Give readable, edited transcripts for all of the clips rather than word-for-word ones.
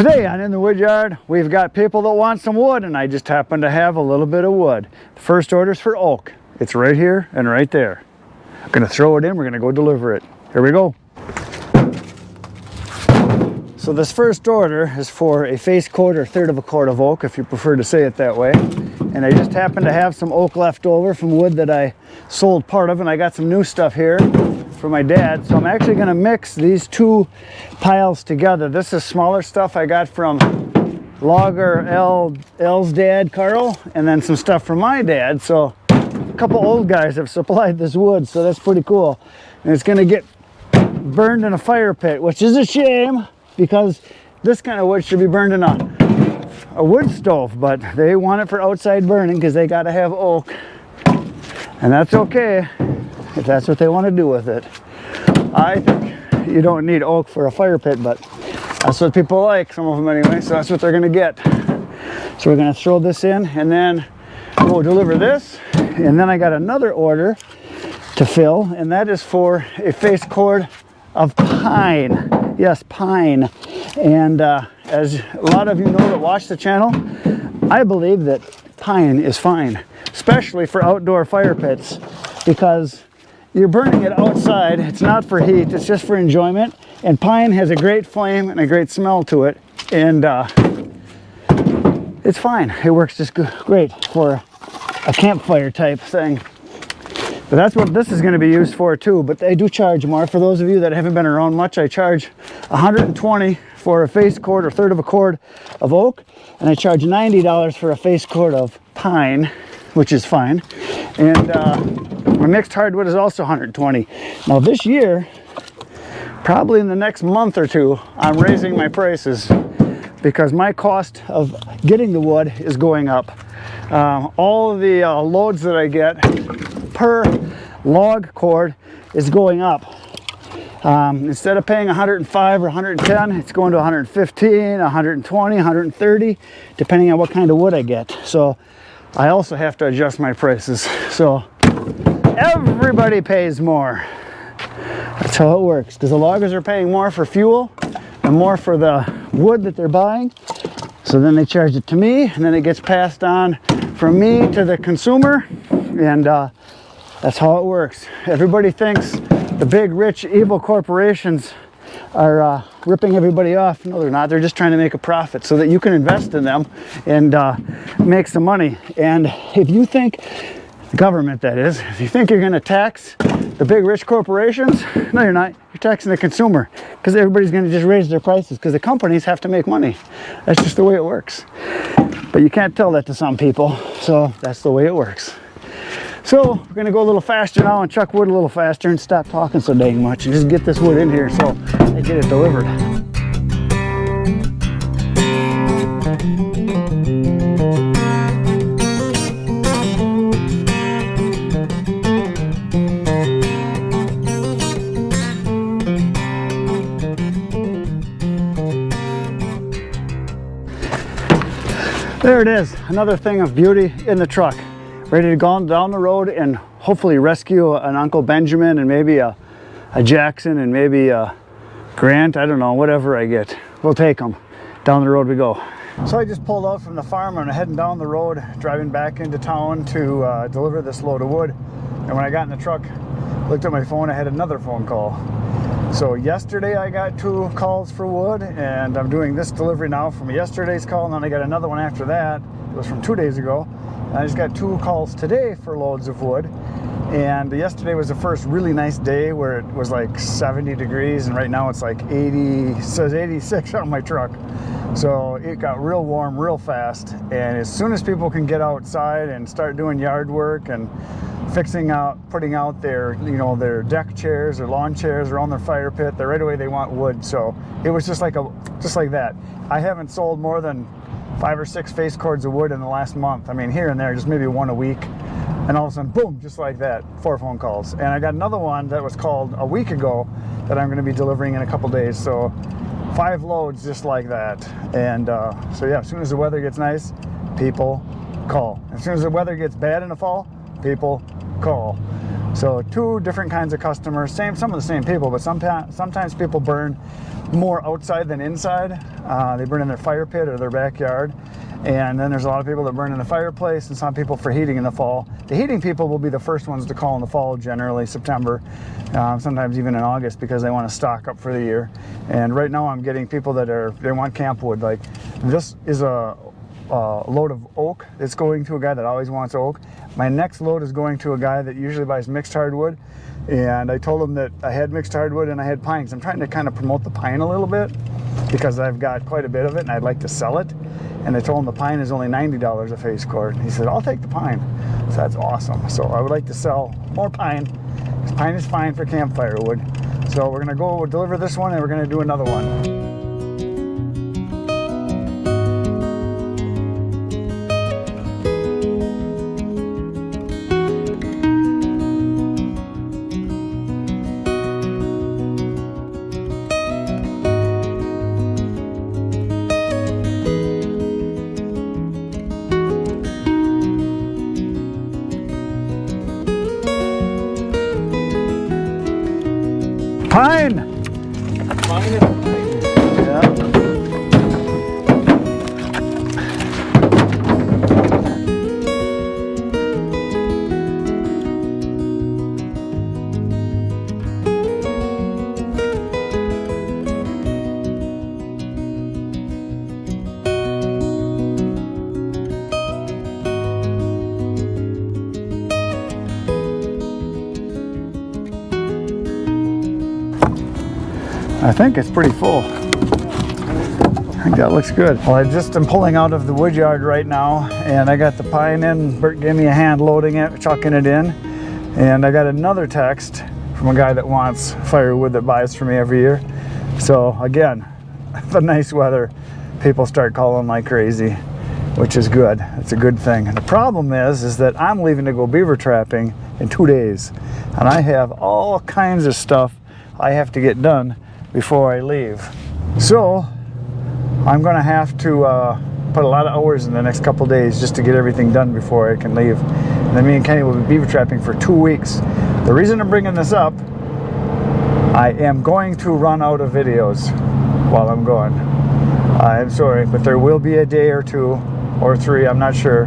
Today on In the Wood Yard, we've got people that want some wood, and I just happen to have a little bit of wood. The first order's for oak. It's right here and right there. I'm gonna throw it in, we're gonna go deliver it. Here we go. So this first order is for a face coat or third of a cord of oak, if you prefer to say it that way. And I just happen to have some oak left over from wood that I sold part of, and I got some new stuff here for my dad. So I'm actually gonna mix these two piles together. This is smaller stuff I got from Logger L's dad, Carl, and then some stuff from my dad. So a couple old guys have supplied this wood, so that's pretty cool. And it's gonna get burned in a fire pit, which is a shame because this kind of wood should be burned in a wood stove, but they want it for outside burning because they got to have oak, and that's okay if that's what they want to do with it. I think you don't need oak for a fire pit, but that's what people like, some of them anyway, so that's what they're gonna get. So we're gonna throw this in and then we'll deliver this, and then I got another order to fill, and that is for a face cord of pine. Yes, pine. And as a lot of you know that watch the channel, I believe that pine is fine, especially for outdoor fire pits, because you're burning it outside. It's not for heat, it's just for enjoyment. And pine has a great flame and a great smell to it, and it's fine. It works just great for a campfire type thing. But that's what this is going to be used for too, but they do charge more. For those of you that haven't been around much, I charge $120 for a face cord or third of a cord of oak, and I charge $90 for a face cord of pine, which is fine. And my mixed hardwood is also $120. Now this year, probably in the next month or two, I'm raising my prices because my cost of getting the wood is going up. All of the loads that I get per log cord is going up. Instead of paying 105 or 110, it's going to 115, 120, 130, depending on what kind of wood I get. So I also have to adjust my prices. So everybody pays more. That's how it works, because the loggers are paying more for fuel and more for the wood that they're buying. So then they charge it to me, and then it gets passed on from me to the consumer, and that's how it works. Everybody thinks the big, rich, evil corporations are ripping everybody off. No, they're not. They're just trying to make a profit so that you can invest in them and make some money. And if you think, the government that is, if you think you're going to tax the big, rich corporations, no, you're not. You're taxing the consumer, because everybody's going to just raise their prices because the companies have to make money. That's just the way it works. But you can't tell that to some people, so that's the way it works. So we're gonna go a little faster now and chuck wood a little faster and stop talking so dang much and just get this wood in here so I get it delivered. There it is, another thing of beauty in the truck. Ready to go down the road and hopefully rescue an Uncle Benjamin and maybe a Jackson and maybe a Grant. I don't know, whatever I get. We'll take them. Down the road we go. So I just pulled out from the farm and I'm heading down the road, driving back into town to deliver this load of wood. And when I got in the truck, looked at my phone, I had another phone call. So yesterday I got 2 calls for wood, and I'm doing this delivery now from yesterday's call, and then I got another one after that. It was from 2 days ago. I just got 2 calls today for loads of wood, and yesterday was the first really nice day where it was like 70 degrees, and right now it's like 80, it says 86 on my truck. So it got real warm real fast, and as soon as people can get outside and start doing yard work and fixing out, putting out their, you know, their deck chairs or lawn chairs around their fire pit, they right away they want wood. So it was just like that. I haven't sold more than 5 or 6 face cords of wood in the last month. I mean, here and there, just maybe 1 a week. And all of a sudden, boom, just like that, 4 phone calls. And I got another one that was called a week ago that I'm gonna be delivering in a couple days. So 5 loads just like that. And so yeah, as soon as the weather gets nice, people call. As soon as the weather gets bad in the fall, people call. So two different kinds of customers, some of the same people, but sometimes people burn more outside than inside. They burn in their fire pit or their backyard. And then there's a lot of people that burn in the fireplace, and some people for heating in the fall. The heating people will be the first ones to call in the fall, generally September, sometimes even in August, because they want to stock up for the year. And right now I'm getting people that they want camp wood. Like, this is a load of oak that's going to a guy that always wants oak. My next load is going to a guy that usually buys mixed hardwood. And I told him that I had mixed hardwood and I had pines. I'm trying to kind of promote the pine a little bit because I've got quite a bit of it and I'd like to sell it. And I told him the pine is only $90 a face cord. He said, I'll take the pine. So that's awesome. So I would like to sell more pine. Pine is fine for campfire wood. So we're gonna go deliver this one and we're gonna do another one. Pine! Pine is pine. Yeah. I think it's pretty full. I think that looks good. Well, I just am pulling out of the wood yard right now, and I got the pine in. Bert gave me a hand loading it, chucking it in. And I got another text from a guy that wants firewood that buys from me every year. So again, the nice weather, people start calling like crazy, which is good. It's a good thing. And the problem is that I'm leaving to go beaver trapping in 2 days. And I have all kinds of stuff I have to get done before I leave. So I'm gonna have to put a lot of hours in the next couple days just to get everything done before I can leave. And then me and Kenny will be beaver trapping for 2 weeks. The reason I'm bringing this up, I am going to run out of videos while I'm gone. I'm sorry, but there will be a day or 2 or 3, I'm not sure,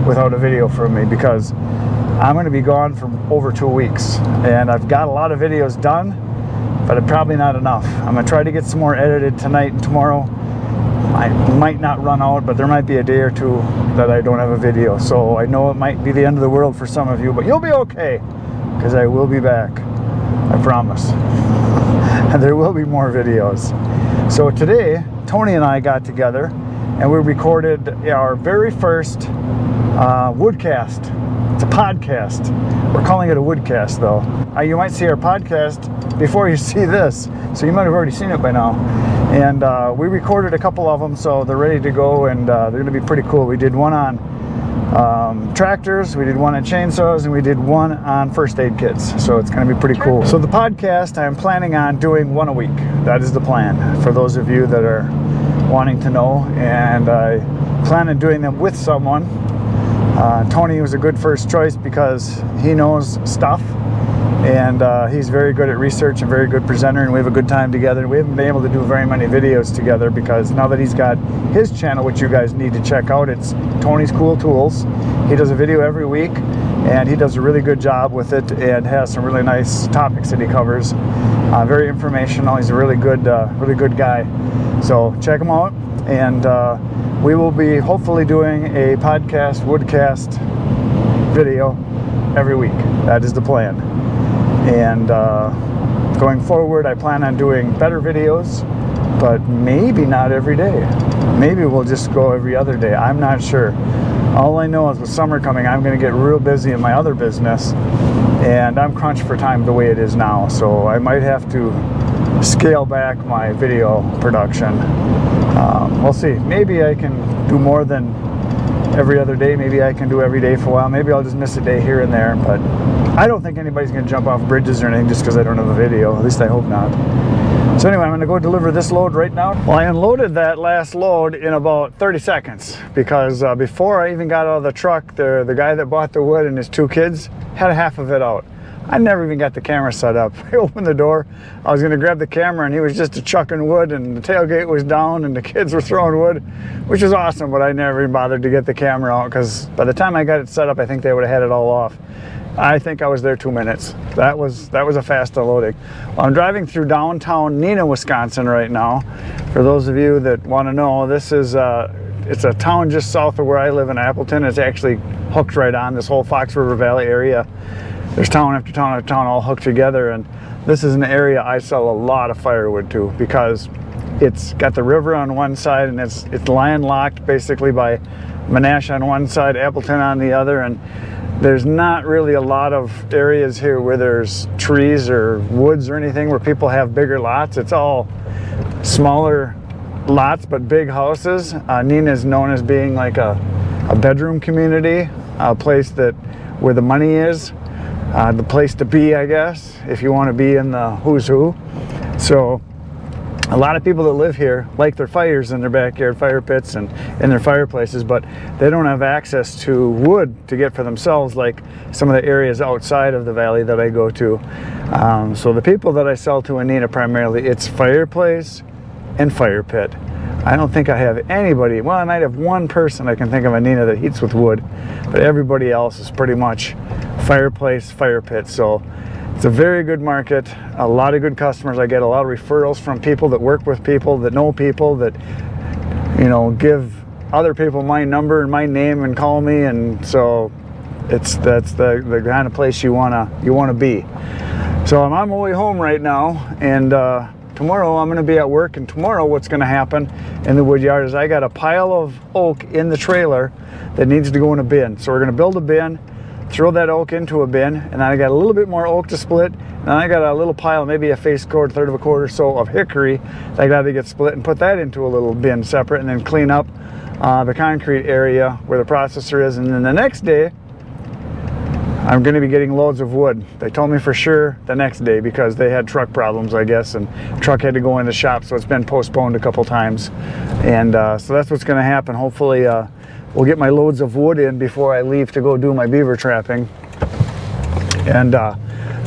without a video from me because I'm gonna be gone for over 2 weeks. And I've got a lot of videos done, but probably not enough. I'm gonna try to get some more edited tonight and tomorrow. I might not run out, but there might be a day or 2 that I don't have a video. So I know it might be the end of the world for some of you, but you'll be okay, because I will be back, I promise. And there will be more videos. So today, Tony and I got together and we recorded our very first woodcast. It's a podcast. We're calling it a woodcast though. You might see our podcast before you see this, so you might have already seen it by now. And we recorded a couple of them, so they're ready to go, and they're going to be pretty cool. We did one on tractors, we did one on chainsaws, and we did one on first aid kits. So it's going to be pretty cool. So the podcast, I'm planning on doing 1 a week. That is the plan for those of you that are wanting to know. And I plan on doing them with someone. Tony was a good first choice because he knows stuff. And he's very good at research and very good presenter, and we have a good time together. We haven't been able to do very many videos together because now that he's got his channel, which you guys need to check out, it's Tony's Cool Tools. He does a video every week and he does a really good job with it and has some really nice topics that he covers. Very informational. He's a really good guy. So check him out, and we will be hopefully doing a podcast, woodcast video every week. That is the plan. And going forward, I plan on doing better videos, but maybe not every day. Maybe we'll just go every other day. I'm not sure. All I know is with summer coming, I'm going to get real busy in my other business, and I'm crunched for time the way it is now. So I might have to scale back my video production. We'll see. Maybe I can do more than every other day. Maybe I can do every day for a while. Maybe I'll just miss a day here and there, but I don't think anybody's going to jump off bridges or anything just because I don't have a video. At least I hope not. So anyway, I'm going to go deliver this load right now. Well, I unloaded that last load in about 30 seconds because before I even got out of the truck, the guy that bought the wood and his 2 kids had half of it out. I never even got the camera set up. I opened the door, I was gonna grab the camera and he was just chucking wood and the tailgate was down and the kids were throwing wood, which was awesome, but I never even bothered to get the camera out because by the time I got it set up, I think they would have had it all off. I think I was there 2 minutes. That was a fast unloading. Well, I'm driving through downtown Neenah, Wisconsin right now. For those of you that want to know, this is it's a town just south of where I live in Appleton. It's actually hooked right on this whole Fox River Valley area. There's town after town after town all hooked together, and this is an area I sell a lot of firewood to because it's got the river on one side and it's landlocked basically by Menasha on one side, Appleton on the other, and there's not really a lot of areas here where there's trees or woods or anything where people have bigger lots. It's all smaller lots but big houses. Neenah is known as being like a bedroom community, a place that where the money is, the place to be, I guess, if you want to be in the who's who. So a lot of people that live here like their fires in their backyard, fire pits and in their fireplaces, but they don't have access to wood to get for themselves like some of the areas outside of the valley that I go to. So the people that I sell to in Neenah primarily, it's fireplace and fire pit. I don't think I have anybody, well, I might have one person I can think of in Neenah that heats with wood, but everybody else is pretty much fireplace, fire pit. So it's a very good market, a lot of good customers. I get a lot of referrals from people that work with people, that know people, that, you know, give other people my number and my name and call me, and so that's the kind of place you wanna be. So I'm on my way home right now, and tomorrow I'm gonna be at work, and tomorrow what's gonna happen in the wood yard is I got a pile of oak in the trailer that needs to go in a bin. So we're gonna build a bin, throw that oak into a bin, and then I got a little bit more oak to split, and I got a little pile, maybe a face cord, third of a cord or so of hickory that I got to get split and put that into a little bin separate, and then clean up the concrete area where the processor is. And then the next day I'm going to be getting loads of wood. They told me for sure the next day because they had truck problems, I guess, and truck had to go in the shop, so it's been postponed a couple times. And so that's what's going to happen. Hopefully we'll get my loads of wood in before I leave to go do my beaver trapping. And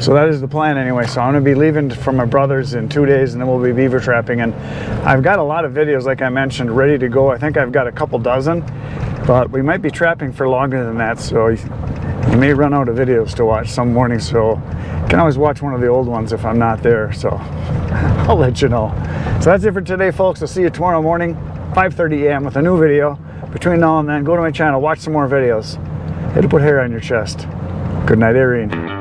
so that is the plan anyway. So I'm going to be leaving from my brother's in 2 days, and then we'll be beaver trapping. And I've got a lot of videos, like I mentioned, ready to go. I think I've got a couple dozen, but we might be trapping for longer than that. So you may run out of videos to watch some morning. So you can always watch one of the old ones if I'm not there. So I'll let you know. So that's it for today, folks. I'll see you tomorrow morning, 5:30 a.m. with a new video. Between now and then, go to my channel, watch some more videos. It'll put hair on your chest. Good night, Irene.